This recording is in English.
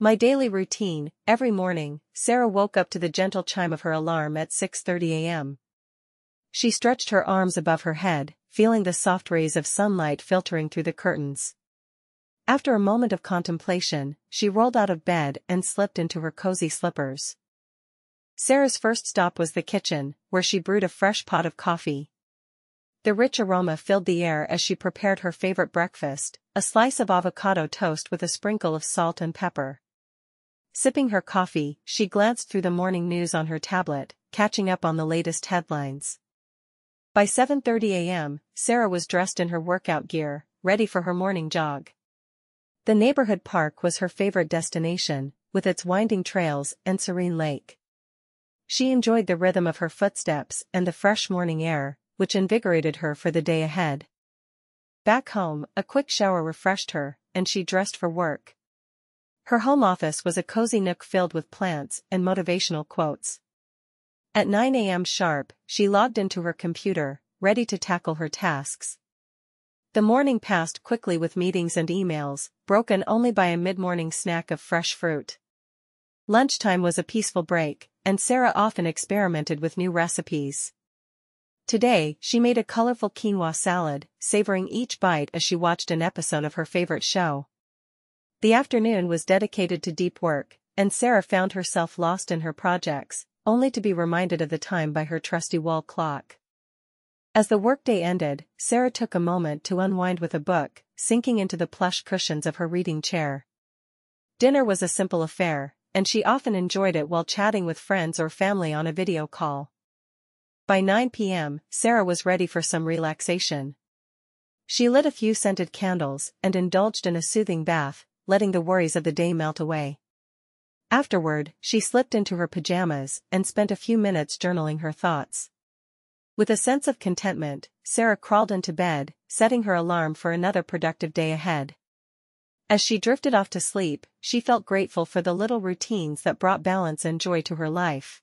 My daily routine. Every morning, Sarah woke up to the gentle chime of her alarm at 6:30 a.m. She stretched her arms above her head, feeling the soft rays of sunlight filtering through the curtains. After a moment of contemplation, she rolled out of bed and slipped into her cozy slippers. Sarah's first stop was the kitchen, where she brewed a fresh pot of coffee. The rich aroma filled the air as she prepared her favorite breakfast, a slice of avocado toast with a sprinkle of salt and pepper. Sipping her coffee, she glanced through the morning news on her tablet, catching up on the latest headlines. By 7:30 a.m., Sarah was dressed in her workout gear, ready for her morning jog. The neighborhood park was her favorite destination, with its winding trails and serene lake. She enjoyed the rhythm of her footsteps and the fresh morning air, which invigorated her for the day ahead. Back home, a quick shower refreshed her, and she dressed for work. Her home office was a cozy nook filled with plants and motivational quotes. At 9 a.m. sharp, she logged into her computer, ready to tackle her tasks. The morning passed quickly with meetings and emails, broken only by a mid-morning snack of fresh fruit. Lunchtime was a peaceful break, and Sarah often experimented with new recipes. Today, she made a colorful quinoa salad, savoring each bite as she watched an episode of her favorite show. The afternoon was dedicated to deep work, and Sarah found herself lost in her projects, only to be reminded of the time by her trusty wall clock. As the workday ended, Sarah took a moment to unwind with a book, sinking into the plush cushions of her reading chair. Dinner was a simple affair, and she often enjoyed it while chatting with friends or family on a video call. By 9 p.m., Sarah was ready for some relaxation. She lit a few scented candles and indulged in a soothing bath, letting the worries of the day melt away. Afterward, she slipped into her pajamas and spent a few minutes journaling her thoughts. With a sense of contentment, Sarah crawled into bed, setting her alarm for another productive day ahead. As she drifted off to sleep, she felt grateful for the little routines that brought balance and joy to her life.